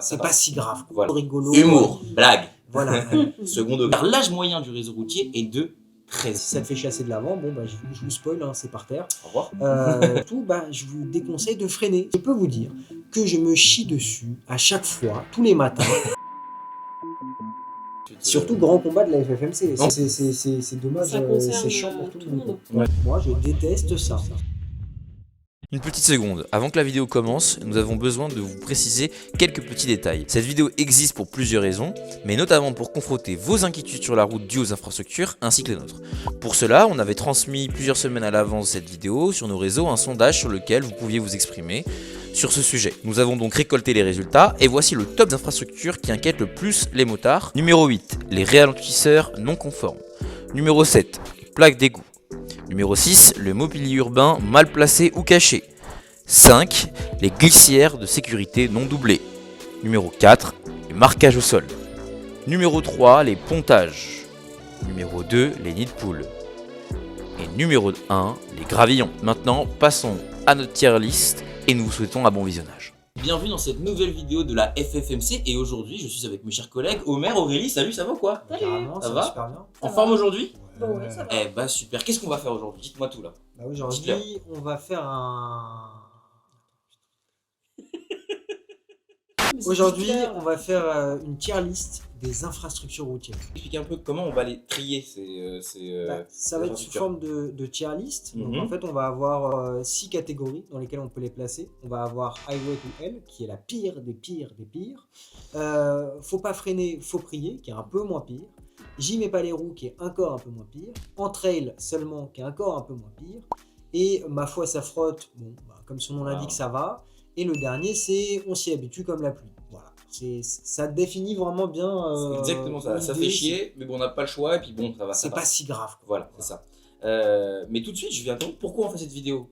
C'est pas si grave. Voilà. Rigolo. Humour, blague. Voilà. Second degré. Car l'âge moyen du réseau routier est de 13. Si ça te fait chasser de l'avant, bon bah je vous spoil, hein, c'est par terre. Au revoir. Tout, bah je vous déconseille de freiner. Je peux vous dire que je me chie dessus à chaque fois, tous les matins. Surtout grand combat de la FFMC. C'est dommage, c'est chiant pour tout le monde. Ouais. Moi je déteste ça. Une petite seconde, avant que la vidéo commence, nous avons besoin de vous préciser quelques petits détails. Cette vidéo existe pour plusieurs raisons, mais notamment pour confronter vos inquiétudes sur la route dues aux infrastructures ainsi que les nôtres. Pour cela, on avait transmis plusieurs semaines à l'avance cette vidéo sur nos réseaux un sondage sur lequel vous pouviez vous exprimer sur ce sujet. Nous avons donc récolté les résultats et voici le top d'infrastructures qui inquiète le plus les motards. Numéro 8, les ralentisseurs non conformes. Numéro 7, les plaques d'égout. Numéro 6, le mobilier urbain mal placé ou caché. 5, les glissières de sécurité non doublées. Numéro 4, les marquages au sol. Numéro 3, les pontages. Numéro 2, les nids de poules. Et numéro 1, les gravillons. Maintenant, passons à notre tier list et nous vous souhaitons un bon visionnage. Bienvenue dans cette nouvelle vidéo de la FFMC et aujourd'hui je suis avec mes chers collègues Omer, Aurélie, salut, ça va quoi? Carrément, Ça ça va va super bien. En forme aujourd'hui? Bon, ouais, ça va. Eh bah super, qu'est-ce qu'on va faire aujourd'hui? Dites-moi tout là. Bah aujourd'hui, on va faire un... Aujourd'hui, on va faire une tier list des infrastructures routières. Expliquez un peu comment on va les trier Ça va être sous forme de tier list. Donc en fait, on va avoir 6 catégories dans lesquelles on peut les placer. On va avoir Highway to Hell, qui est la pire des pires des pires. Faut pas freiner, faut prier, qui est un peu moins pire. J'y mets pas les roues, qui est encore un peu moins pire. En trail seulement, qui est encore un peu moins pire. Et ma foi, ça frotte. Bon, bah, comme son nom l'indique, ça va. Et le dernier, c'est on s'y habitue comme la pluie. Voilà. Ça définit vraiment bien. C'est exactement ça. Ça fait chier, mais bon, on n'a pas le choix et puis bon, ça va. C'est pas si grave. Voilà, c'est ça. Mais tout de suite, je vais attendre pourquoi on fait cette vidéo.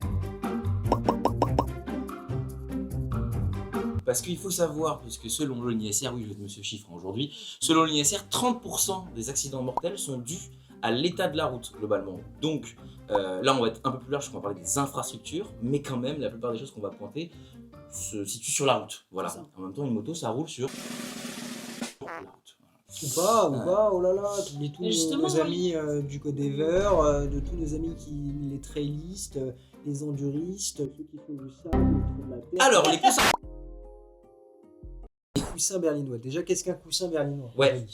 Parce qu'il faut savoir, puisque selon l'INSR, oui, je vais être monsieur chiffre aujourd'hui, selon l'INSR, 30% des accidents mortels sont dus à l'état de la route, globalement. Donc, là, on va être un peu plus large, parce qu'on va parler des infrastructures, mais quand même, la plupart des choses qu'on va pointer se situent sur la route. Voilà. En même temps, une moto, ça roule sur la route. Ou pas, oh là là, t'oublies tous nos amis du Code Ever, de tous nos amis les trailistes, les enduristes, ceux qui font du sable, qui font de la terre. Alors, les coussins. Les coussins berlinois. Déjà, qu'est-ce qu'un coussin berlinois? Ouais.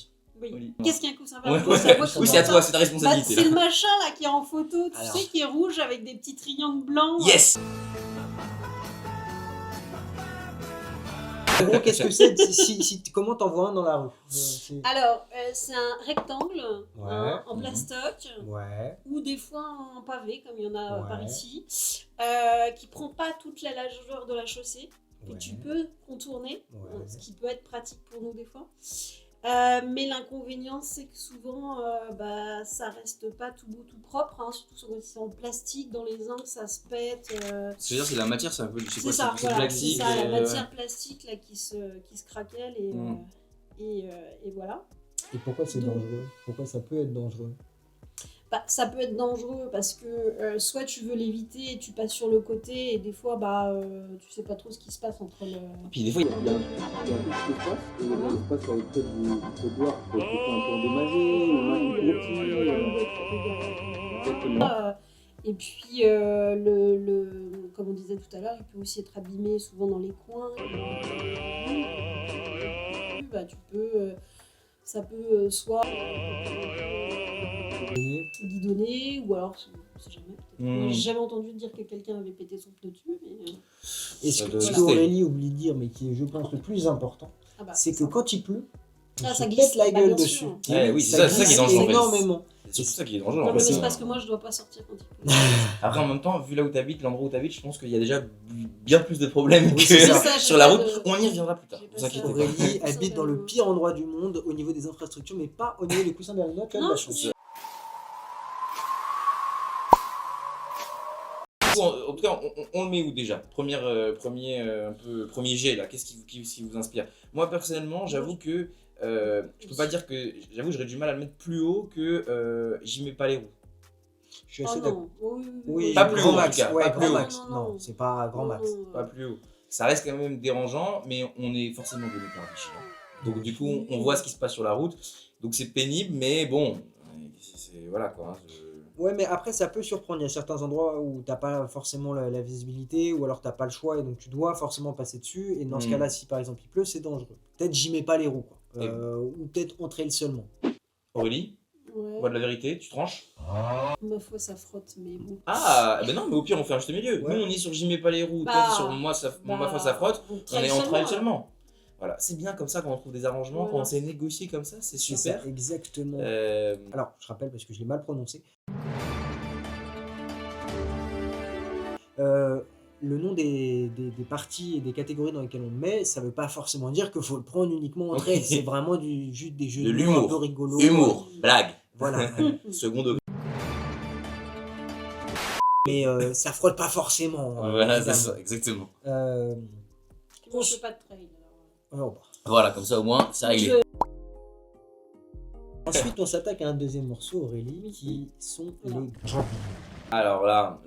Oui. Qu'est-ce qu'il y a un coussin Ouais, berlinois? oui, c'est à toi, c'est ta responsabilité. C'est le machin là qui est en photo, tu Alors. sais, qui est rouge avec des petits triangles blancs. Yes. En gros, qu'est-ce que c'est comment t'en vois un dans la rue? Alors, c'est un rectangle Ouais. en plastoc, Ouais. ou des fois en pavé, comme il y en a par Ouais. ici, qui prend pas toute la largeur de la chaussée, que Ouais. tu peux contourner, Ouais. ce qui peut être pratique pour nous des fois. Mais l'inconvénient, c'est que souvent, ça reste pas tout beau, tout propre, hein, surtout si c'est en plastique, dans les angles, ça se pète. C'est-à-dire que la matière, c'est un peu. C'est ça, c'est voilà, plastique. c'est ça, la matière plastique là, qui se craquelle et voilà. Et pourquoi c'est dangereux? Pourquoi ça peut être dangereux? Ça peut être dangereux parce que soit tu veux l'éviter et tu passes sur le côté et des fois tu sais pas trop ce qui se passe entre le... Puis des fois, il y a un peu d'espace, et l'espace sur lequel vous trottoir peut être un peu endommagé, le main Et puis comme on disait tout à l'heure, il peut aussi être abîmé souvent dans les coins. Ça peut soit guidonner ou alors on sait jamais. J'ai jamais entendu dire que quelqu'un avait pété son pneu dessus, mais... Et ce qu'Aurélie oublie de dire, mais qui est, je pense, le plus important, c'est que quand il pleut, on se pète la gueule dessus. Oui, c'est ça qui est dangereux. Énormément. C'est tout ça qui est dangereux. Non, en mais fait. c'est parce que moi je dois pas sortir quand il pleut. Après, en même temps, vu là où t'habites, l'endroit où t'habites, je pense qu'il y a déjà bien plus de problèmes Oui, que c'est ça, sur la route. On y reviendra plus tard. J'ai pas Vous ça. inquiétez pas. Aurélie habite dans le pire endroit du monde au niveau des infrastructures, mais pas au niveau des coussins berlinois. Tu as de la chance. En tout cas, on le met où déjà? Premier jet là, qu'est-ce qui vous inspire? Moi personnellement, j'avoue que je peux pas dire que j'aurais du mal à le mettre plus haut que j'y mets pas les roues. Je suis assez d'accord. Oui, Oui, Pas plus grand haut, en max. tout cas, Ouais, pas grand plus haut. max. Non, c'est pas grand max. Pas plus haut. ça reste quand même dérangeant, mais on est forcément donné par un vigilant. Donc du coup, on voit ce qui se passe sur la route. Donc c'est pénible, mais bon, voilà quoi. Ouais, mais après, ça peut surprendre. Il y a certains endroits où t'as pas forcément la visibilité, ou alors t'as pas le choix, et donc tu dois forcément passer dessus. Et dans ce cas-là, si par exemple il pleut, c'est dangereux. Peut-être j'y mets pas les roues, quoi. Ou peut-être on trail seulement. Aurélie, voix de la vérité, tu tranches? Ma foi, ça frotte, mais bon. Ah, ben non, mais au pire, on fait un juste milieu. Ouais. Nous, on est sur j'y mets pas les roues, Bah, toi, sur ma foi, ça frotte. On est en trail seulement. Ouais. Voilà, c'est bien comme ça quand on trouve des arrangements, Voilà. quand on sait négocier comme ça, c'est C'est super. ça, exactement. Euh, Alors, je rappelle parce que je l'ai mal prononcé. Le nom des parties et des catégories dans lesquelles on met, ça veut pas forcément dire qu'il faut le prendre uniquement en trail. C'est vraiment juste des jeux De de mots l'humour. un peu rigolos. Humour, blague, Voilà. second degré. Mais ça frotte pas forcément. Voilà, c'est évidemment. ça, exactement. Moi, je fais pas de trail. Alors. Oh, bah. Voilà, comme ça au moins, c'est réglé. Ensuite, on s'attaque à un deuxième morceau, Aurélie, qui sont les gravillons. Alors là,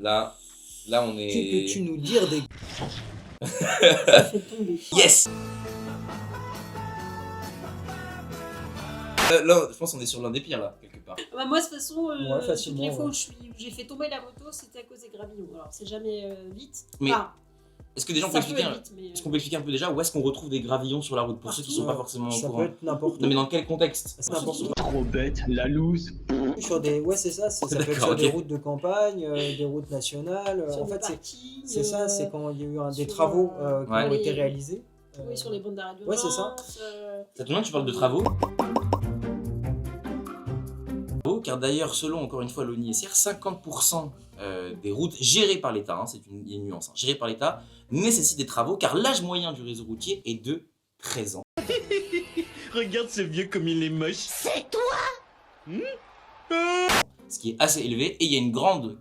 on est. Que peux-tu nous dire des... Ça fait tomber. Yes. Là, je pense qu'on est sur l'un des pires là, quelque part. Bah, moi, de toute façon, Ouais, facilement, toutes les fois ouais. où j'ai fait tomber la moto, c'était à cause des gravillons. Alors, c'est jamais vite. Mais Enfin, est-ce que déjà on peut ça expliquer, être vite, mais, est-ce qu'on peut expliquer un peu déjà où est-ce qu'on retrouve des gravillons sur la route pour ceux qui sont pas Ouais, forcément au ça courant? peut être n'importe Non mais où. dans quel contexte? C'est n'importe où. Trop bête, la loose. Sur des... Ouais, c'est ça. Ça peut être D'accord, sur des ok. routes de campagne, des routes nationales. sur En des fait, parkings, c'est ça. C'est quand il y a eu des sur, travaux qui Ouais. ont été réalisés. Oui, sur les bandes d'arrêt Ouais, c'est ça. d'urgence, Ça tombe bien que tu parles de travaux. Car d'ailleurs, selon encore une fois l'ONISR, 50% des routes gérées par l'État, hein, il y a une nuance, hein, gérées par l'État, nécessitent des travaux car l'âge moyen du réseau routier est de 13 ans. Regarde ce vieux comme il est moche. Ce qui est assez élevé, et il y a une grande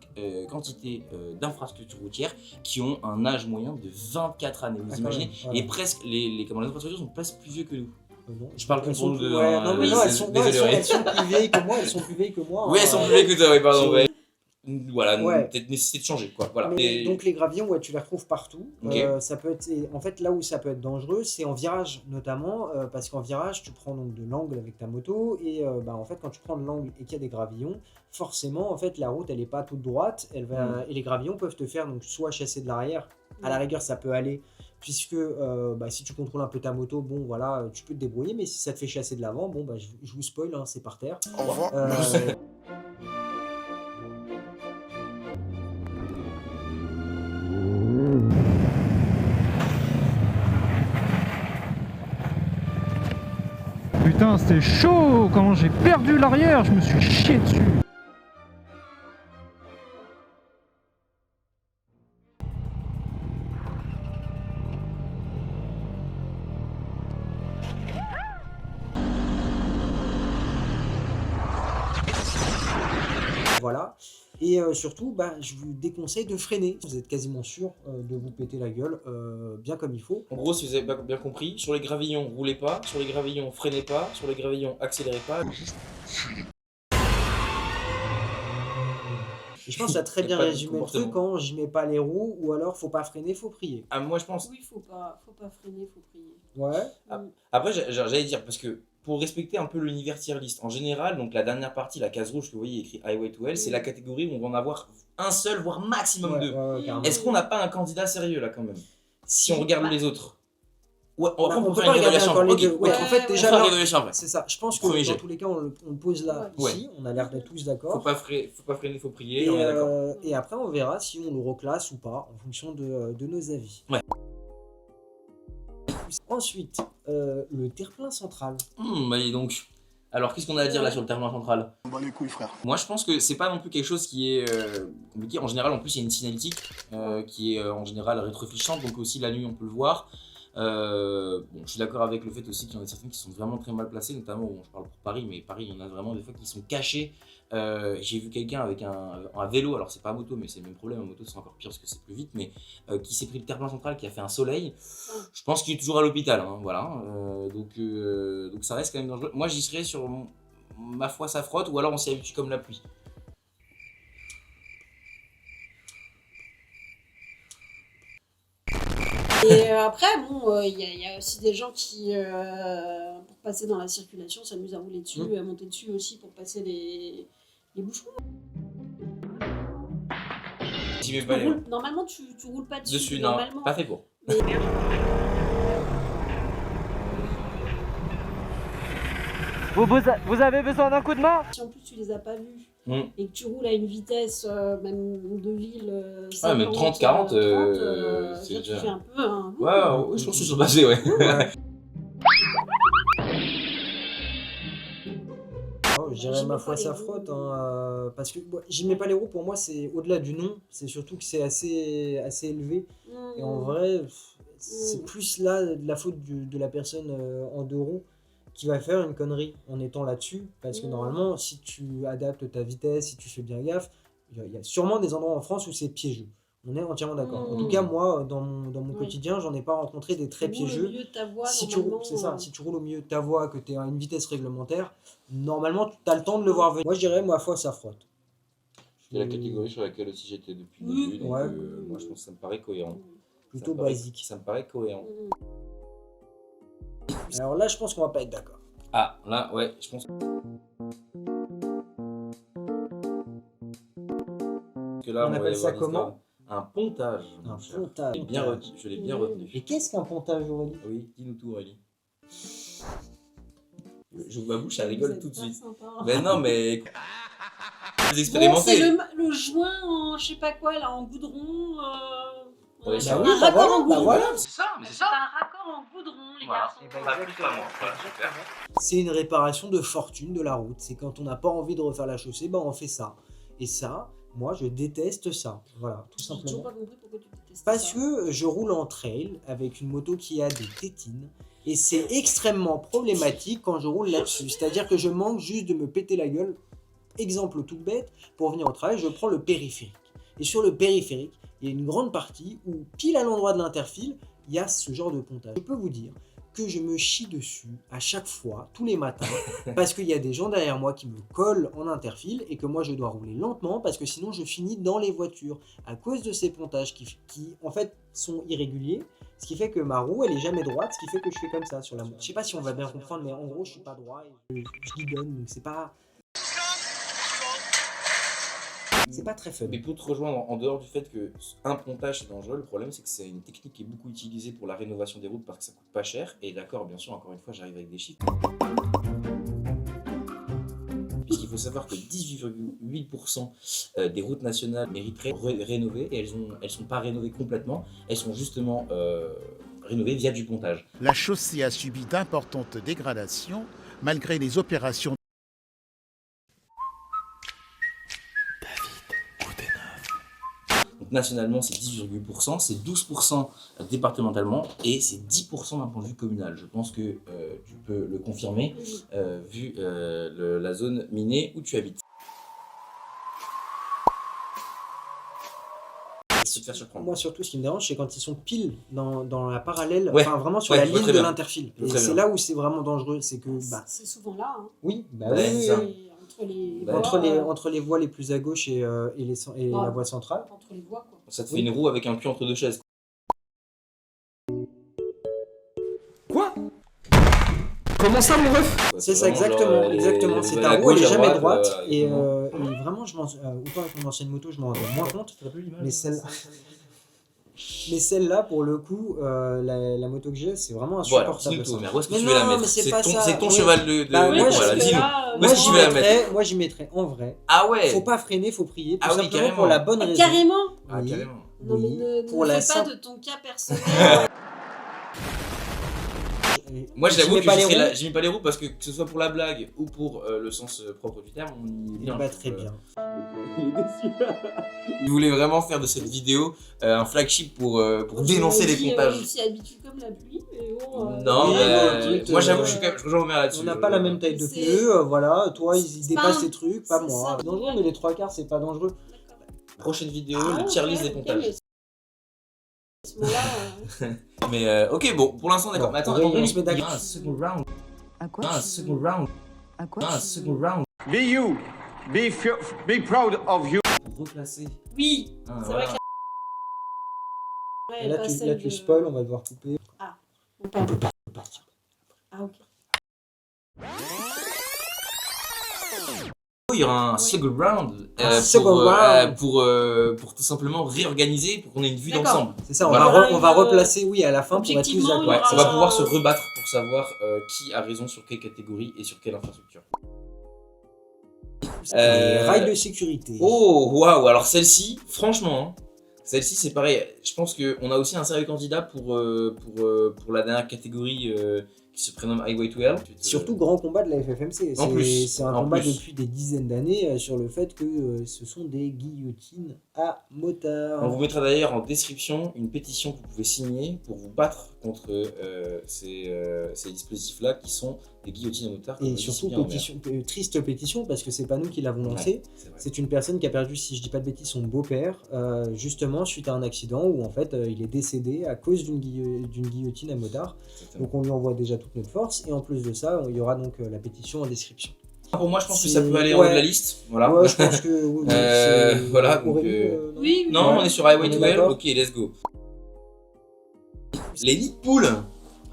quantité d'infrastructures routières qui ont un âge moyen de 24 années. Vous Ah, imaginez? quand même, voilà. Et presque, les infrastructures sont presque plus vieux que nous. Non. Je parle que Elles pour sont nous plus- deux. ouais, hein, non, mais non, elles sont désolé. elles sont plus vieilles que moi. Elles sont plus vieilles que moi. Oui, elles sont plus vieilles que toi, oui, pardon. c'est- Ouais. Voilà, Ouais. peut-être nécessité de changer, quoi. Voilà. Mais Et- donc les gravillons, ouais, tu les retrouves partout. Ok. Ça peut être, en fait, là où ça peut être dangereux, c'est en virage notamment, parce qu'en virage, tu prends donc de l'angle avec ta moto et en fait, quand tu prends de l'angle et qu'il y a des gravillons, forcément, en fait, la route, elle est pas toute droite, elle va et les gravillons peuvent te faire donc soit chasser de l'arrière. À la rigueur, ça peut aller. Puisque si tu contrôles un peu ta moto, bon voilà, tu peux te débrouiller, mais si ça te fait chasser de l'avant, bon je vous spoil, hein, c'est par terre. Au revoir. Putain, c'était chaud! Quand j'ai perdu l'arrière, je me suis chié dessus! Voilà. Et surtout, je vous déconseille de freiner. Vous êtes quasiment sûr de vous péter la gueule bien comme il faut. En gros, si vous avez pas bien compris, sur les gravillons, roulez pas, sur les gravillons, freinez pas, sur les gravillons, accélérez pas. Et je pense que ça a très Y a bien pas de résumé le comportement. truc quand j'y mets pas les roues ou alors faut pas freiner, faut prier. Ah, moi, je pense. Oui, faut pas freiner, faut prier. Ouais. Après, j'allais dire, parce que pour respecter un peu l'univers tier list, en général, donc la dernière partie, la case rouge que vous voyez écrit Highway to Hell, c'est la catégorie où on va en avoir un seul, voire maximum deux. Ouais, carrément. Est-ce qu'on n'a pas un candidat sérieux là quand même? Si on regarde les autres. Ouais, On après, on peut peut pas faire une regarder révélation. encore les Ok, deux. Ouais, ok. en fait, Ouais, déjà On fera là, une révélation après. c'est ça. Je pense que Premier dans jet. tous les cas, on le pose là, Ouais. ici. On a l'air d'être tous Faut d'accord. pas freiner, faut prier, Et, on est d'accord. et après, on verra si on le reclasse ou pas en fonction de nos avis. Ouais. Ensuite, le terre-plein central. Et donc, alors qu'est-ce qu'on a à dire là sur le terminal central? On bat les couilles, frère. Moi je pense que c'est pas non plus quelque chose qui est compliqué. En général, en plus, il y a une signalétique qui est en général rétréfléchissante, donc aussi la nuit on peut le voir. Je suis d'accord avec le fait aussi qu'il y en a certaines qui sont vraiment très mal placées, notamment, bon, je parle pour Paris, mais Paris, il y en a vraiment des fois qui sont cachés. J'ai vu quelqu'un avec un vélo, alors c'est pas à moto, mais c'est le même problème, à moto c'est encore pire parce que c'est plus vite, mais qui s'est pris le terre-plein central, qui a fait un soleil. Je pense qu'il est toujours à l'hôpital, hein, voilà. Donc ça reste quand même dangereux. Moi j'y serais sur ma foi ça frotte, ou alors on s'y habitue comme la pluie. Et après, bon, il y a aussi des gens qui, pour passer dans la circulation, s'amusent à rouler dessus, à monter dessus aussi pour passer les bouchons. Normalement, tu roules pas dessus. Non, normalement. pas fait pour. Mais... Vous avez besoin d'un coup de main? Si en plus tu les as pas vus et que tu roules à une vitesse même de ville, 50, ah, mais 30-40, c'est déjà... Tu fais un peu un... Ouais, je pense que je suis passé, ouais. Oh, je dirais ma foi ça frotte, hein, parce que j'y mets pas les roues, pour moi c'est au-delà du nom, c'est surtout que c'est assez élevé. Et en vrai, c'est plus là de la faute de la personne en 2 roues qui va faire une connerie en étant là-dessus, parce que normalement, si tu adaptes ta vitesse, si tu fais bien gaffe, il y a sûrement des endroits en France où c'est piégeux. On est entièrement d'accord. En tout cas, moi, dans mon quotidien, j'en ai pas rencontré des très piégeux. Si tu roules au milieu de ta voie, que tu es à une vitesse réglementaire, normalement, tu as le temps de le voir venir. Moi, je dirais, ma foi, ça frotte. C'est la catégorie sur laquelle aussi j'étais depuis le début, donc moi, je pense que ça me paraît cohérent. Plutôt basique. Ça me paraît cohérent. Alors là, je pense qu'on va pas être d'accord. Ah, là, ouais, je pense que là, on appelle ça comment? Un pontage. Un pontage. Je l'ai bien retenu. Et qu'est-ce qu'un pontage, Aurélie? Oui, dis-nous tout, Aurélie. J'ouvre ma bouche, elle rigole tout de suite. Sympa. Mais non, mais... Vous expérimentez. Bon, c'est le joint en je sais pas quoi, là, en goudron. Ouais, bah oui, bah voilà. C'est ça, mais c'est ça. C'est un raccord en goudron, les garçons. C'est une réparation de fortune de la route. C'est quand on n'a pas envie de refaire la chaussée, bah on fait ça. Et ça, moi je déteste ça. Voilà, tout simplement. J'ai toujours pas compris pourquoi tu détestes Parce ça. que je roule en trail avec une moto qui a des tétines. Et c'est extrêmement problématique quand je roule là-dessus. C'est-à-dire que je manque juste de me péter la gueule. Exemple tout bête, pour venir au travail, je prends le périphérique. Et sur le périphérique, il y a une grande partie où, pile à l'endroit de l'interfile, il y a ce genre de pontage. Je peux vous dire que je me chie dessus à chaque fois, tous les matins, parce qu'il y a des gens derrière moi qui me collent en interfile et que moi je dois rouler lentement parce que sinon je finis dans les voitures à cause de ces pontages qui en fait sont irréguliers, ce qui fait que ma roue elle est jamais droite, ce qui fait que je fais comme ça sur la moto. Je sais pas si on va bien comprendre, mais en gros je suis pas droit et je guidonne, donc c'est pas très fun. Mais pour te rejoindre, en dehors du fait que un pontage c'est dangereux, le problème c'est que c'est une technique qui est beaucoup utilisée pour la rénovation des routes parce que ça coûte pas cher. Et d'accord, bien sûr, encore une fois, j'arrive avec des chiffres. Puisqu'il faut savoir que 18,8% des routes nationales mériteraient rénover et elles sont pas rénovées complètement, elles sont justement rénovées via du pontage. La chaussée a subi d'importantes dégradations malgré les opérations. Donc nationalement, c'est 18,8%, c'est 12% départementalement et c'est 10% d'un point de vue communal. Je pense que tu peux le confirmer vu la zone minée où tu habites. Se faire surprendre. Moi surtout ce qui me dérange c'est quand ils sont pile dans la parallèle, ouais. enfin vraiment sur la ligne de l'interfile. Et c'est là où c'est vraiment dangereux, c'est que c'est souvent là. Hein. Oui, entre les voies les plus à gauche et la voie centrale. Entre les voies quoi. Ça te fait une roue avec un cul entre deux chaises. Quoi? Comment ça mon ref? C'est ça exactement, exactement. C'est ta roue elle est jamais droite et vraiment autant avec mon ancienne moto je m'en rends moins compte, mais celle-là pour le coup la moto que j'ai c'est vraiment insupportable. Mais où est-ce que tu veux la mettre? C'est ton cheval de moi j'y mettrais en vrai. Ah ouais. Faut pas freiner, faut prier tout simplement carrément. pour la bonne raison. Carrément. Ah carrément. Non mais ne fais pas de ton cas personnel. Moi j'avoue que je mets pas les roues parce que ce soit pour la blague ou pour le sens propre du terme, on y est bien. Très bien. Il voulait vraiment faire de cette vidéo un flagship pour dénoncer les pontages. On s'y habitue comme la pluie, mais bon... Non, moi j'avoue que je rejoins Omer là-dessus. On n'a pas la même taille de pneus, voilà, toi ils dépassent tes trucs, pas moi. C'est dangereux, mais les 3/4 c'est pas dangereux. Prochaine vidéo, le tier list des pontages. Mais ok, bon, pour l'instant d'accord. Mais attends, on se met d'accord. Un second round. À quoi? Un second round. À quoi? Un second round. Be you. Be proud of you. Pour replacer. Oui, c'est vrai que Ouais, Et là, pas tu, celle là, tu de- spoil, on va devoir couper. On peut pas. Ah, ok. Il y aura un Oui. second round, second round. pour tout simplement réorganiser, pour qu'on ait une vue D'accord. d'ensemble. C'est ça, Voilà. on va replacer, oui, à la fin pour être tous Objectivement, d'accord. Ouais, aura on va un- pouvoir se rebattre pour savoir qui a raison sur quelle catégorie et sur quelle infrastructure. Les rails de sécurité. Oh, waouh, alors celle-ci, franchement, hein, celle-ci c'est pareil. Je pense qu'on a aussi un sérieux candidat pour la dernière catégorie qui se prénomme Highway to Hell. Surtout grand combat de la FFMC. En plus, C'est un en combat plus. depuis des dizaines d'années sur le fait que ce sont des guillotines à motard. On vous mettra d'ailleurs en description une pétition que vous pouvez signer pour vous battre contre ces dispositifs-là qui sont des guillotines à motard. comme on Et dit si surtout, bien en mer. triste pétition, parce que c'est pas nous qui l'avons lancée. Ouais, c'est vrai. C'est une personne qui a perdu, si je dis pas de bêtises, son beau-père, justement suite à un accident où en fait il est décédé à cause d'une guillotine à motard. Exactement. Donc on lui envoie déjà toute notre force, et en plus de ça, il y aura donc la pétition en description. Pour moi, je pense que C'est- ça peut aller en haut de ouais. la liste. Voilà. Ouais, je pense que oui, c'est- Voilà, donc, Aurélie, non Oui, oui. Non, Ouais. on est sur Highway On est to Hell. d'accord. Ok, let's go. Les nids de poules.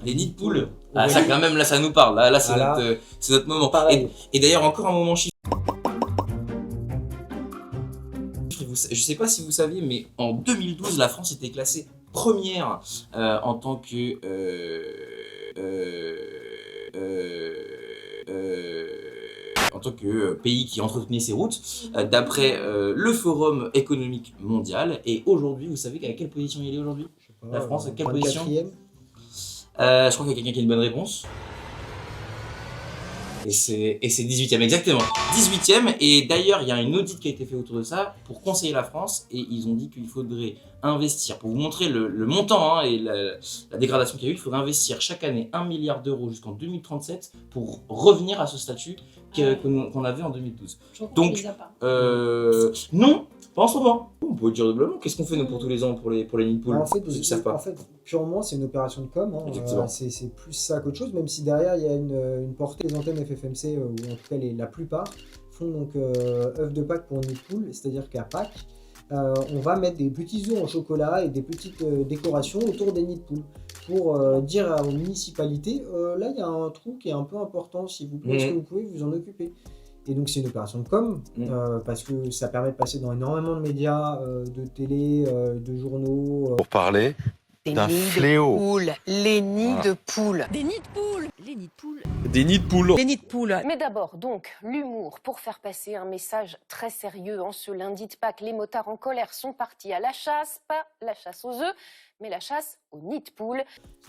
Les nids de poules. Ah, Ouais. ça, quand même, là, ça nous parle. Là, c'est Ah, là. c'est notre moment. Pareil. Et d'ailleurs, encore un moment chiffre. Je sais pas si vous saviez, mais en 2012, la France était classée première en tant que pays qui entretenait ses routes, d'après le Forum économique mondial. Et aujourd'hui, vous savez à quelle position il est aujourd'hui? Je sais pas, La France, à quelle position? 24e. Je crois qu'il y a quelqu'un qui a une bonne réponse. Et c'est 18e, exactement. 18e, et d'ailleurs, il y a une audit qui a été fait autour de ça pour conseiller la France, et ils ont dit qu'il faudrait investir, pour vous montrer le montant et la dégradation qu'il y a eu, il faudrait investir chaque année 1 milliard d'euros jusqu'en 2037 pour revenir à ce statut qu'on avait en 2012. Je crois qu'on Donc, les a pas. Non, pas en ce moment. On peut dire doublement. Qu'est-ce qu'on fait nous pour tous les ans pour les nids de poules? En fait, Ils savent pas. purement, c'est une opération de com. Hein. Exactement. C'est plus ça qu'autre chose, même si derrière, il y a une portée. Les antennes FFMC, ou en tout cas la plupart, font donc œuf de Pâques pour nid de poule, c'est-à-dire qu'à Pâques, on va mettre des petits œufs en chocolat et des petites décorations autour des nids de poules pour dire aux municipalités, là, il y a un trou qui est un peu important, s'il vous plaît, est-ce que vous pouvez vous en occuper? Et donc c'est une opération de com, parce que ça permet de passer dans énormément de médias, de télé, de journaux. Pour parler d'un fléau. Poules, les nids de poules. Des nids de poules. Les nids de poules. Des nids de poules. Les nids de poules. Mais d'abord, donc, l'humour pour faire passer un message très sérieux. En ce lundi de Pâques, les motards en colère sont partis à la chasse, pas la chasse aux œufs, mais la chasse aux nids de poules.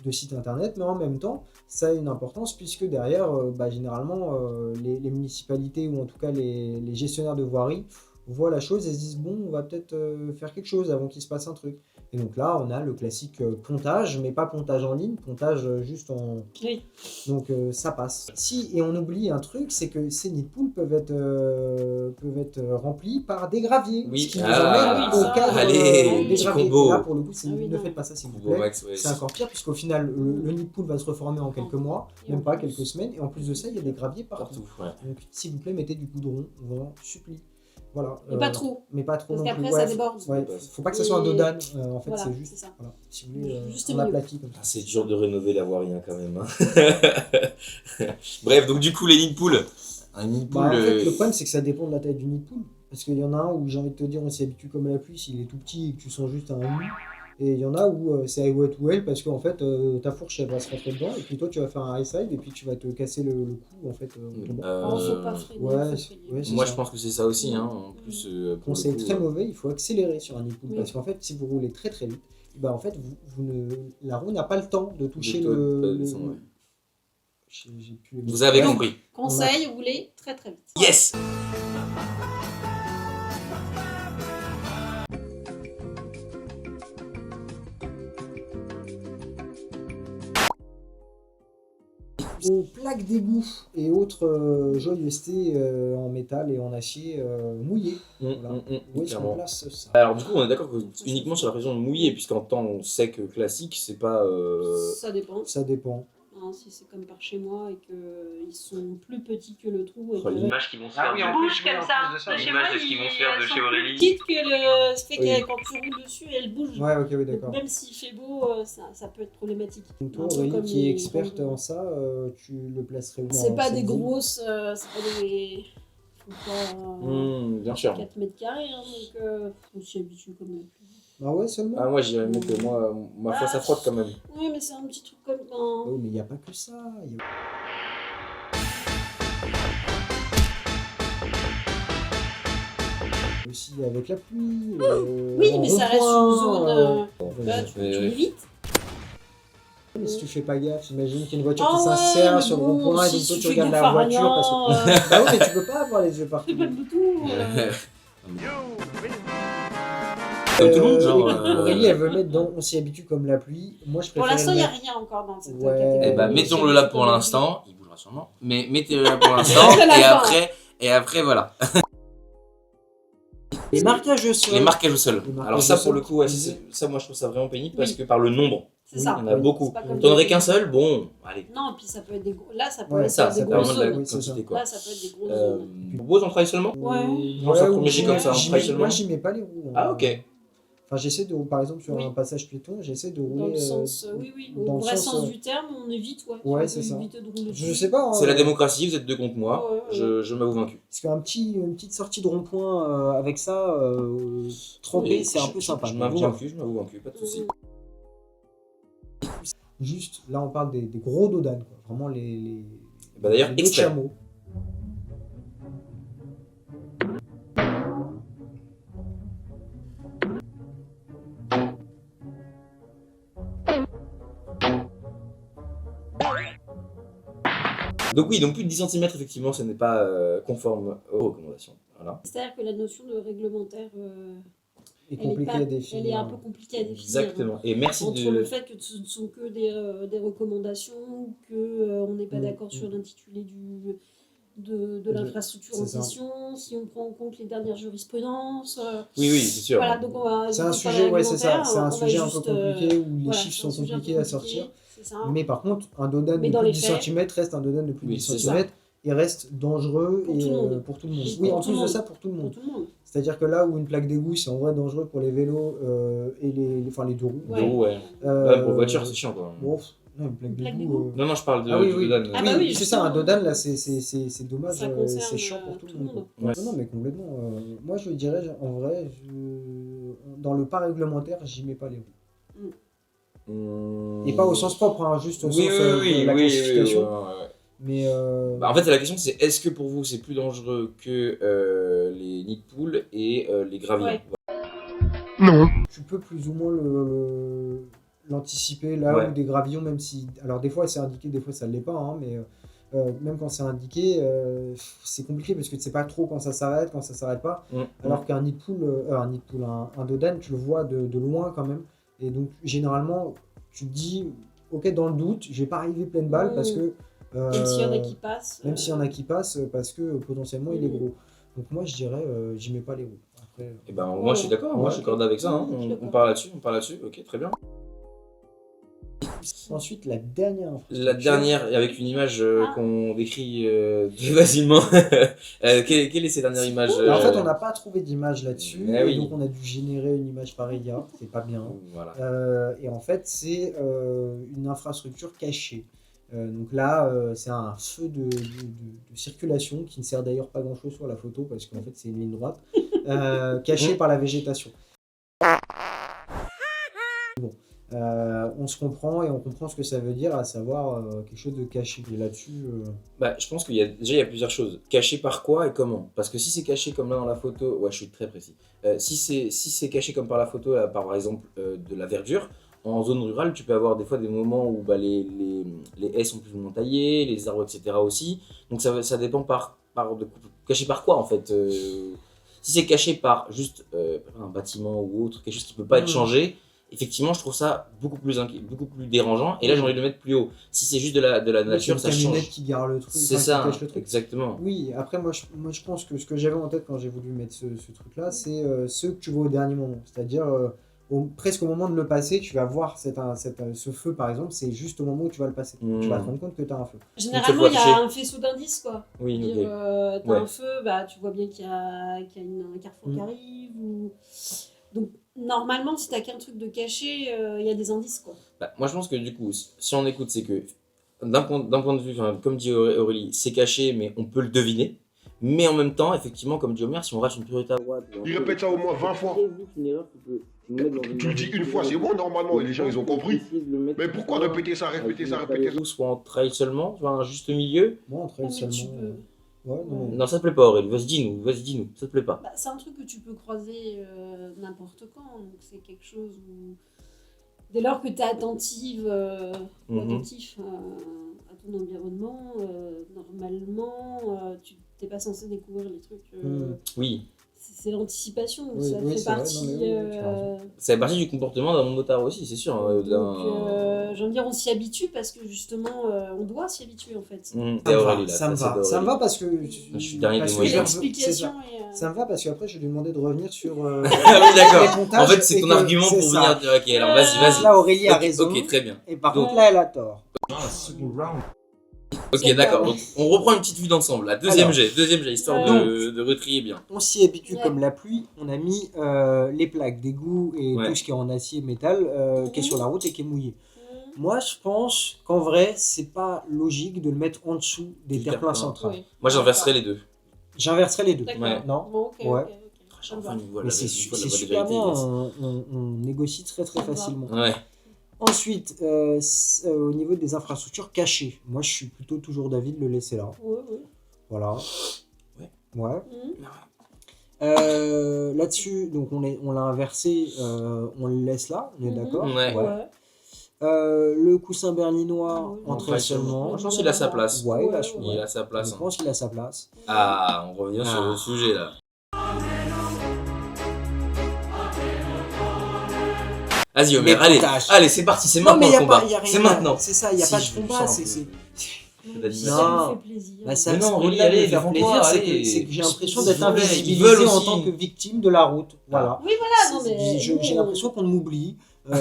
De site internet, mais en même temps, ça a une importance puisque derrière, généralement, les municipalités ou en tout cas les gestionnaires de voirie voient la chose et se disent bon, on va peut-être faire quelque chose avant qu'il se passe un truc. Et donc là, on a le classique pontage, mais pas pontage en ligne, pontage juste en... Oui. Donc ça passe. Si, et on oublie un truc, c'est que ces nids de poules peuvent être remplis par des graviers. Oui. Ce qui nous Ah, amène au cadre allez, des petit graviers. combo. Et là, pour le coup, Ah oui, ne non. faites pas ça s'il vous Combo plaît. max, ouais. C'est encore pire puisqu'au final, le nid de poule va se reformer en quelques mois, même pas quelques semaines. Et en plus de ça, il y a des graviers partout. Partout, ouais. Donc s'il vous plaît, mettez du goudron, on vous en supplie. Voilà. Mais pas trop. Mais pas trop Parce non plus. qu'après, ça déborde. Ouais, faut pas que ça soit un Et- dodane. En fait, Voilà, c'est juste. c'est ça. Voilà. Si vous voulez, Juste on milieu. aplatit comme ça. Ah, c'est dur de rénover la voirie hein, quand même. Hein. Bref, donc du coup, les nids de poules. Un nid de Bah, en poule. fait, le problème, c'est que ça dépend de la taille du nid de poule. Parce qu'il y en a un où j'ai envie de te dire, on s'y habitue comme à la pluie, s'il est tout petit et que tu sens juste un nid. Et il y en a où c'est Highway to Hell parce qu'en fait, ta fourche elle va se rentrer dedans et puis toi tu vas faire un high side et puis tu vas te casser le cou en fait. en tombant. Oh, faut pas freiner, Ouais, faut c'est- freiner. ouais, c'est Moi, ça. je pense que c'est ça aussi. Hein. En plus, pour Conseil le coup, très mauvais, il faut accélérer sur un nid de poule Oui. parce qu'en fait, si vous roulez très très vite, bah en fait, la roue n'a pas le temps de toucher De- le. de- ouais. J'ai plus les mots. Vous avez Ouais. compris. Conseil, roulez très très vite. Yes. Aux plaques d'égout et autres joyeusetés en métal et en acier mouillées. Voilà. Où est-ce qu'on Clairement. place ça? Alors du coup, on est d'accord que uniquement sur la région mouillée, puisqu'en temps sec classique, c'est pas. Ça dépend. Ça dépend. hein, si c'est comme par chez moi et qu'ils sont plus petits que le trou. Et L'image qu'ils vont se faire ils bougent comme ça. l'image de ce qu'ils vont se faire de chez Aurélie. Petite que le fait que quand tu roules dessus, elle bouge. Ouais, ok, oui, Donc, d'accord. même s'il fait beau, ça peut être problématique. Donc toi, Un peu Aurélie, comme qui est les experte grands- en ça, tu le placerais où C'est dans pas cette des zone grosses, c'est pas des. Faut pas. Bien sûr. 4 mètres carrés, hein, donc on s'y habitue comme même. Ah ouais, seulement? Ah, moi j'irais mettre ma foi, ça frotte quand même. Oui, mais c'est un petit truc comme. Oui, mais il n'y a pas que ça. Aussi avec la pluie. Oui, en mais ça reste une rond-point, zone. Là, tu l'évites. Mais si tu fais pas gaffe, j'imagine qu'il y a une voiture Ah qui ouais, s'insère mais sur le bon, rond-point et si donc toi tu tu fais regardes gaffe la à voiture rien, parce que. Bah oui, mais tu peux pas avoir les yeux partout. Fais pas de tout. Comme tout le monde, genre. Aurélie, elle veut mettre dans On s'y habitue comme la pluie. Moi, je Pour préfère. l'instant, il n'y a rien encore dans cette Ouais. catégorie. Eh bah, mettons-le là pour l'instant. Il bougera sûrement. Mais mettez-le là pour l'instant. et après, voilà. Les marquages au sol. Les marquages au sol. Les marquages Alors, ça, au pour sol, le coup, ouais, tu disais. ça, moi, je trouve ça vraiment pénible parce que par le nombre, C'est ça. il y en a beaucoup. C'est pas comme T'en aurais les- qu'un seul, bon, allez. Non, puis ça peut être des gros. Là, ça peut Ouais, être Ça, des ça peut grosses vraiment de la zones. Oui, c'est ça. quantité, quoi. Là, ça peut être des grosses zones. Tu proposes en travail seulement Ouais. Non, ça premier jet comme ça, en j'y travail mets- seulement. Moi, j'y mets pas les roues. hein. Ah, ok. Enfin, j'essaie de, par exemple, sur Oui. un passage piéton, j'essaie de rouler. Dans le sens, oui, dans au le vrai sens, sens du terme, on évite, ouais. Ouais, On c'est peut ça. éviter de rouler Je dessus. sais pas. hein, C'est la démocratie, vous êtes deux contre moi. Ouais, ouais. Je m'avoue vaincu. Parce une petite sortie de rond-point avec ça, trempé, Et c'est un je- peu sympa. Je m'avoue J'avoue. vaincu, pas de soucis. Juste, là, on parle des gros dodanes, quoi. Vraiment Bah, d'ailleurs, les dos de extrait. chameau. Donc oui, donc plus de 10 cm, effectivement, ce n'est pas conforme aux recommandations. Voilà. C'est-à-dire que la notion de réglementaire, Et compliqué à définir. elle est un peu compliquée à définir. Exactement. Et merci Entre de... le fait que ce ne sont que des recommandations, qu'on n'est pas d'accord sur l'intitulé de l'infrastructure en c'est ça. question, si on prend en compte les dernières jurisprudences. Oui, c'est sûr. Voilà, donc on va C'est un éviter de sujet, parler ouais, c'est ça. réglementaire, C'est un on va sujet un peu juste, compliqué où les voilà, chiffres c'est un sont sujet un peu compliqués à compliqué, sortir. c'est ça. Mais par contre, un dodane Mais de dans plus de les 10 faits- cm reste un dodane de plus de Oui, 10 c'est cm et reste dangereux Pour tout le monde. pour tout le monde. Oui, Oui, pour en tout plus le de monde. ça, pour tout le Pour monde. tout le monde. C'est-à-dire que là où une plaque d'égout, c'est en vrai dangereux pour les vélos et les deux roues. Ouais. Deux roues, ouais. Euh, Ouais, pour voiture, c'est chiant, quoi. Bon, non, une plaque plaque d'égout. d'égout. Non, je parle de Ah oui, oui. dodane. Ah bah oui, c'est ça, un justement. dodane, là, c'est dommage, Ça concerne, c'est chiant pour tout le monde. Ouais. Non, mais complètement. Moi, je dirais, en vrai, dans le pas réglementaire, j'y mets pas les roues. Et pas au sens propre, hein, juste au sens de la classification. ouais. Mais Bah, en fait, la question, c'est est-ce que pour vous, c'est plus dangereux que les nids de poules et les gravillons Ouais. tu peux plus ou moins l'anticiper là Ouais. où des gravillons, même si. Alors, des fois, c'est indiqué, des fois, ça ne l'est pas, hein, mais même quand c'est indiqué, c'est compliqué parce que tu sais pas trop quand ça s'arrête, quand ça s'arrête pas. Alors qu'un nid de poule, un dodane, tu le vois de loin quand même. Et donc, généralement, tu te dis, ok, dans le doute, je vais pas arriver pleine balle parce que. Même s'il y en a qui passent. Même s'il y en a qui passent, parce que potentiellement il est gros. Donc moi je dirais, j'y mets pas les roues. Après, Et ben, moi, je suis d'accord, moi, je suis cordé avec ça. Hein. Je suis d'accord. On parle là-dessus, ok, très bien. Ensuite, la dernière infrastructure. La dernière, avec une image qu'on décrit plus facilement. Quelle est cette dernière image En fait, on n'a pas trouvé d'image là-dessus, Ah oui. donc on a dû générer une image par IA, c'est pas bien. Voilà. Et en fait, c'est une infrastructure cachée. Donc là, c'est un feu de circulation qui ne sert d'ailleurs pas grand-chose sur la photo parce qu'en fait, c'est une ligne droite, cachée par la végétation. Bon. On se comprend et on comprend ce que ça veut dire, à savoir quelque chose de caché. Et là-dessus. Bah, je pense qu'il y a plusieurs choses. Caché par quoi et comment? Parce que si c'est caché comme là dans la photo, ouais, je suis très précis. Si c'est caché comme par la photo, là, par exemple de la verdure, en zone rurale, tu peux avoir des fois des moments où bah, les haies sont plus ou moins taillées, les arbres, etc. aussi. Donc ça dépend caché par quoi en fait. Si c'est caché par juste un bâtiment ou autre, quelque chose qui peut pas être changé. Effectivement, je trouve ça beaucoup plus dérangeant. Et là, j'ai envie de le mettre plus haut. Si c'est juste de la nature, ça change. C'est une camionnette change. qui gare le truc. C'est ça, qui cache le truc. exactement. Oui, après, moi je pense que ce que j'avais en tête quand j'ai voulu mettre ce truc-là, c'est ceux que tu vois au dernier moment. C'est-à-dire, presque au moment de le passer, tu vas voir ce feu par exemple, c'est juste au moment où tu vas le passer. Tu vas te rendre compte que tu as un feu. Généralement, il y a un faisceau d'indices, quoi. Oui, ok. T'as un feu, bah, tu vois bien qu'il y a un carrefour qui arrive. Donc, normalement, si t'as qu'un truc de caché, il y a des indices, quoi. Bah, moi, je pense que du coup, si on écoute, c'est que d'un point de vue, comme dit Aurélie, c'est caché, mais on peut le deviner. Mais en même temps, effectivement, comme dit Omer, si on rate une priorité à droite... Il répète ça au moins 20 fois. Tu le dis une fois, c'est bon normalement, et les gens ils ont compris. Mais pourquoi répéter ça, répéter ça? Soit en trail seulement, tu vois, un juste milieu. Moi, en trail seulement... Ouais, non, ça te plaît pas Aurélie, vas-y dis-nous, ça te plaît pas. Bah, c'est un truc que tu peux croiser n'importe quand, donc c'est quelque chose où... Dès lors que tu es attentive, ou attentif à ton environnement, normalement, tu n'es pas censé découvrir les trucs... Oui. C'est l'anticipation, ça fait partie... Ça fait partie du comportement d'un motard aussi, c'est sûr. Donc, j'ai envie de dire, on s'y habitue parce que justement, on doit s'y habituer en fait. Ça me va parce que... Je suis dernier des moyens. Ça me va parce qu'après, je vais lui demander de revenir sur... Ah oui, d'accord. En fait, c'est ton argument pour venir dire, ok, alors vas-y. Là, Aurélie a raison. Ok, très bien. Et par contre, là, elle a tort. Ok, d'accord. Donc, on reprend une petite vue d'ensemble. La deuxième jet, histoire de retrier bien. On s'y habitue comme la pluie. On a mis les plaques d'égout et tout ce qui est en acier, métal, qui est sur la route et qui est mouillé. Moi, je pense qu'en vrai, c'est pas logique de le mettre en dessous des terre-pleins centrales. Moi, j'inverserai les deux. J'inverserai les deux. Ouais. Non. Ouais. Mais c'est super bien. On négocie très facilement. Ouais. Ensuite, au niveau des infrastructures cachées, moi je suis plutôt toujours d'avis de le laisser là. Voilà. Ouais. Là-dessus, donc on l'a inversé, on le laisse là, on est d'accord. Ouais. Le coussin berlinois, entre seulement. Je pense qu'il a sa place. Ouais, il a sa place. Je pense qu'il a sa place. Ah, on revient sur le sujet là. Vas-y Omer, allez, c'est parti, c'est maintenant le combat. C'est maintenant. C'est ça, il n'y a pas de combat, c'est... Ça me fait plaisir. Ça non, Aurélie, allez, faire plaisir, c'est que j'ai l'impression d'être invisibilisé en tant que victime de la route. Voilà. Oui, voilà, non mais... J'ai l'impression qu'on m'oublie. Moi,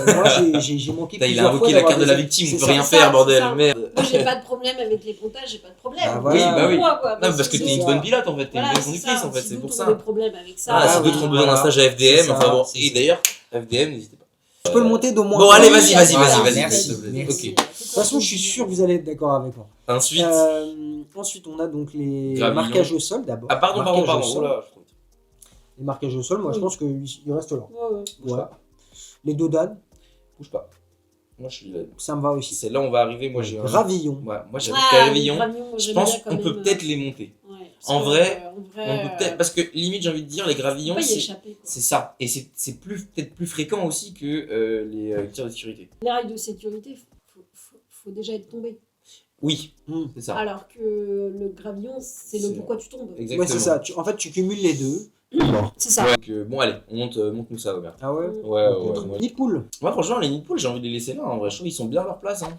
j'ai manqué plusieurs fois. Il a invoqué la carte de la victime, on peut rien faire, bordel, merde. Moi, j'ai pas de problème avec les pontages, j'ai pas de problème. Oui, bah oui. Non, parce que t'es une bonne pilote en fait, t'es une bonne conductrice en fait, c'est pour ça. J'ai des problèmes avec ça. Ah, si d'autres ont besoin d'un stage à FDM, enfin bon, et d'ailleurs, FDM, n'hésitez pas. Je peux le monter d'au moins. Bon, allez, vas-y. Merci. Ok. De toute façon, je suis sûr que vous allez être d'accord avec moi. Ensuite, on a donc les marquages au sol d'abord. Ah, pardon. Les marquages au sol, moi je pense qu'ils restent là. Ouais. Les dodanes. Bouge pas. Moi je suis là. Ça me va aussi. C'est là où on va arriver. Moi j'ai gravillon. Ouais, moi j'avais gravillon. Je pense qu'on peut peut-être les monter. En vrai, on peut peut-être, parce que limite j'ai envie de dire les gravillons, c'est ça, et c'est peut-être plus fréquent aussi que les tirs de sécurité. Les règles de sécurité, faut déjà être tombé. Oui, c'est ça. Alors que le gravillon, c'est le pourquoi tu tombes. Exactement. Ouais, c'est ça. En fait, tu cumules les deux. C'est ça. Donc, bon, allez, on monte-nous ça, Robert. Ah ouais. Ouais. Nid de poule. Moi, franchement, les nids de poule, j'ai envie de les laisser là. En vrai, je trouve qu'ils sont bien à leur place. Hein.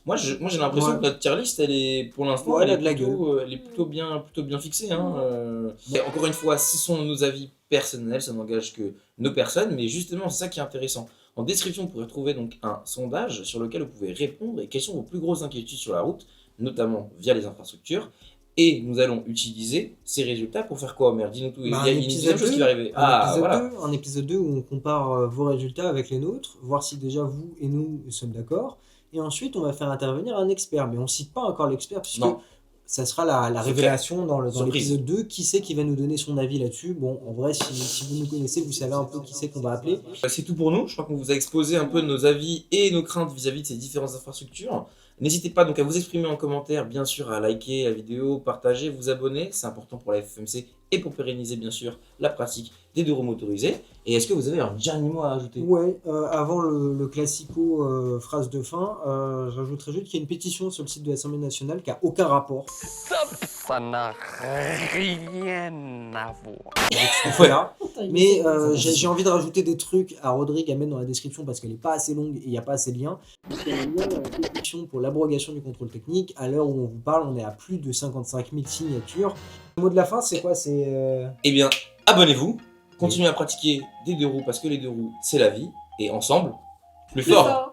Moi, j'ai l'impression que notre tier list, elle est, pour l'instant, elle est plutôt bien fixée. Hein. Mais encore une fois, ce sont nos avis personnels, ça n'engage que nos personnes, mais justement, c'est ça qui est intéressant. En description, vous pourrez trouver donc un sondage sur lequel vous pouvez répondre et quelles sont vos plus grosses inquiétudes sur la route, notamment via les infrastructures. Et nous allons utiliser ces résultats pour faire quoi, Omer? Dis-nous tout. Il y a une deuxième chose qui va arriver. Un épisode 2 où on compare vos résultats avec les nôtres, voir si déjà vous et nous sommes d'accord. Et ensuite, on va faire intervenir un expert. Mais on ne cite pas encore l'expert puisque ça sera la révélation dans l'épisode 2. Qui c'est qui va nous donner son avis là-dessus? Bon, en vrai, si vous nous connaissez, vous savez un peu qui c'est qu'on va appeler. C'est tout pour nous. Je crois qu'on vous a exposé un peu nos avis et nos craintes vis-à-vis de ces différentes infrastructures. N'hésitez pas donc à vous exprimer en commentaire, bien sûr, à liker la vidéo, partager, vous abonner. C'est important pour la FMC et pour pérenniser, bien sûr, la pratique des deux roues motorisées. Et est-ce que vous avez un dernier mot à ajouter? Ouais, avant le classico phrase de fin, j'ajouterais juste qu'il y a une pétition sur le site de l'Assemblée nationale qui n'a aucun rapport. Ça n'a rien à voir. Voilà. Mais j'ai envie de rajouter des trucs à Rodrigue à mettre dans la description parce qu'elle n'est pas assez longue et il n'y a pas assez de liens. Il y a une pétition pour l'abrogation du contrôle technique. À l'heure où on vous parle, on est à plus de 55 000 signatures. Le mot de la fin, c'est quoi? Eh bien, abonnez-vous. continuez à pratiquer des 2 roues parce que les 2 roues, c'est la vie. Et ensemble, plus fort.